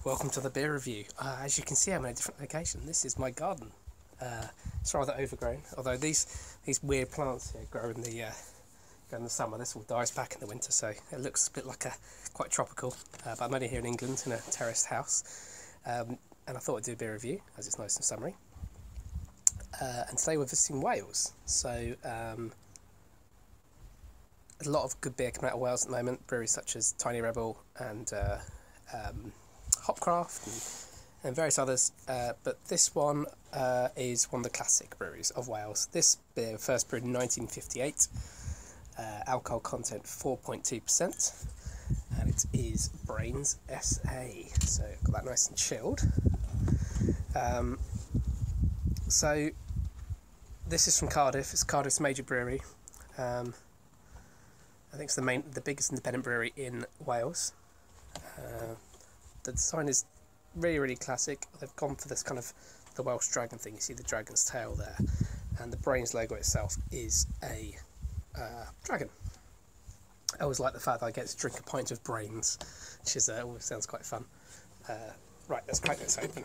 Welcome to the beer review. As you can see, I'm in a different location. This is my garden. It's rather overgrown, although these weird plants here grow in the summer. This all dies back in the winter, so it looks a bit like quite tropical. But I'm only here in England in a terraced house, and I thought I'd do a beer review as it's nice and summery. And today we're visiting Wales. So a lot of good beer coming out of Wales at the moment. Breweries such as Tiny Rebel and Hopcraft and various others, but this one is one of the classic breweries of Wales. This beer first brewed in 1958, alcohol content 4.2%, and it is Brains SA. So got that nice and chilled. So this is from Cardiff. It's Cardiff's major brewery. I think it's the biggest independent brewery in Wales. The design is really classic. They've gone for this kind of the Welsh dragon thing. You see the dragon's tail there, and the Brains logo itself is a dragon. I always like the fact that I get to drink a pint of Brains, which is always sounds quite fun. Right, let's crack this open.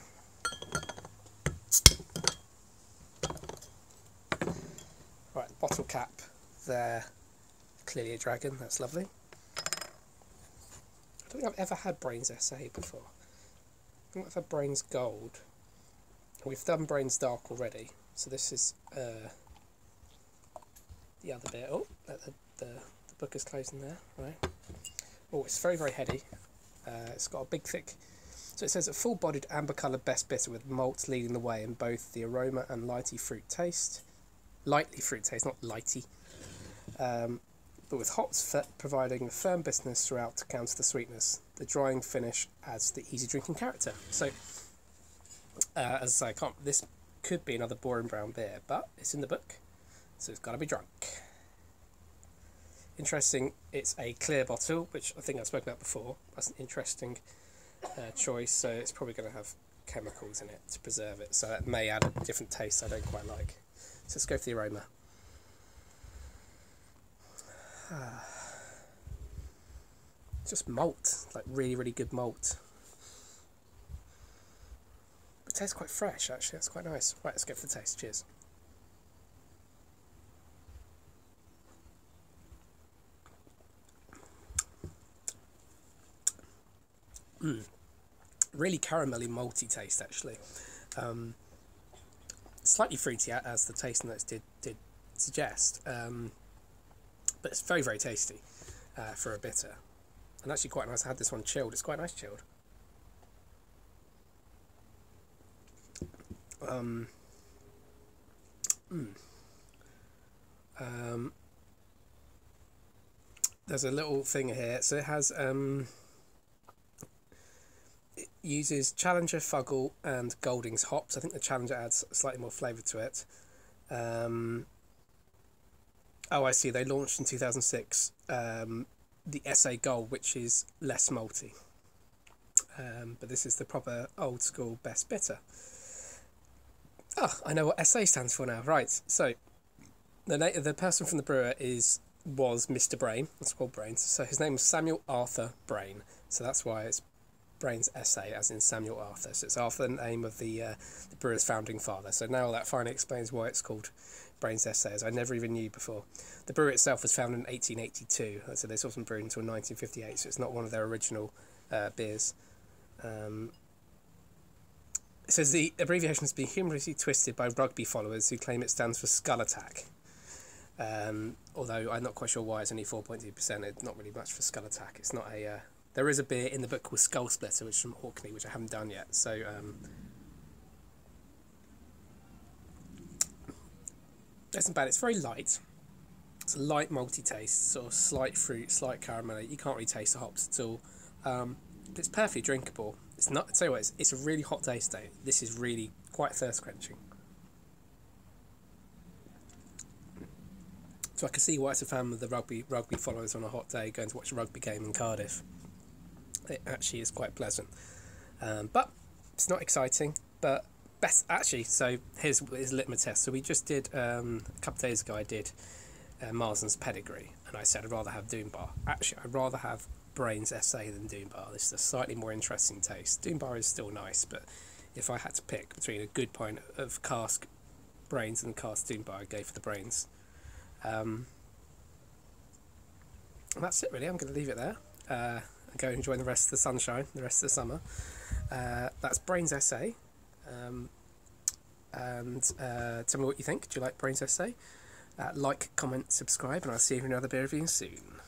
Right, bottle cap there, clearly a dragon. That's lovely. I don't think I've ever had Brains SA before. I think I've had Brains Gold. We've done Brains Dark already, so this is the other bit. Oh, the book is closing there, right? Oh, it's very heady. It's got a big thick... So it says a full-bodied amber-coloured best bitter with malts leading the way in both the aroma and lightly fruit taste. Lightly fruit taste, not lighty. But with hops providing a firm bitterness throughout to counter the sweetness. The drying finish adds the easy drinking character. So, as I say, this could be another boring brown beer, but it's in the book, so it's got to be drunk. Interesting, it's a clear bottle, which I think I've spoken about before. That's an interesting choice, so it's probably going to have chemicals in it to preserve it, so that may add a different taste I don't quite like. So let's go for the aroma. Just malt, like really good malt. It tastes quite fresh, actually. That's quite nice. Right, let's go for the taste. Cheers. Really caramelly, malty taste, actually. Slightly fruity, as the tasting notes did suggest. But it's very tasty for a bitter, and actually quite nice. I had this one chilled. It's quite nice chilled. There's a little thing here. So it has it uses Challenger, Fuggle, and Goldings hops. I think the Challenger adds slightly more flavour to it. Oh, I see. They launched in 2006 the SA Gold, which is less malty. But this is the proper old school best bitter. Oh, I know what SA stands for now. Right. So the person from the brewer was Mr. Brain. That's called Brains. So his name was Samuel Arthur Brain. So that's why it's Brains SA, as in Samuel Arthur. So it's after the name of the brewer's founding father. So now that finally explains why it's called Brains SA, as I never even knew before. The brewery itself was founded in 1882, so this wasn't brewed until 1958, so it's not one of their original beers. It says the abbreviation has been humorously twisted by rugby followers who claim it stands for Skull Attack. Although I'm not quite sure why it's only 4.2%. It's not really much for Skull Attack. It's not a... there is a beer in the book called Skull Splitter, which is from Orkney, which I haven't done yet, so... It's not bad. It's very light. It's a light malty taste, sort of slight fruit, slight caramel. You can't really taste the hops at all. But it's perfectly drinkable. It's not. I tell you what, it's a really hot day today. This is really quite thirst quenching. So I can see why it's a fan of the rugby followers on a hot day going to watch a rugby game in Cardiff. It actually is quite pleasant, but it's not exciting. But best actually. So here's litmus test. So we just did a couple of days ago. I did Marsden's Pedigree, and I said I'd rather have Doom Bar. Actually, I'd rather have Brains SA than Doom Bar. This is a slightly more interesting taste. Doom Bar is still nice, but if I had to pick between a good pint of cask Brains and cask Doom Bar, I'd go for the Brains. And that's it really. I'm going to leave it there. Go enjoy the rest of the sunshine, the rest of the summer. That's Brains SA. And tell me what you think. Do you like Brains SA? Like, comment, subscribe, and I'll see you in another beer review soon.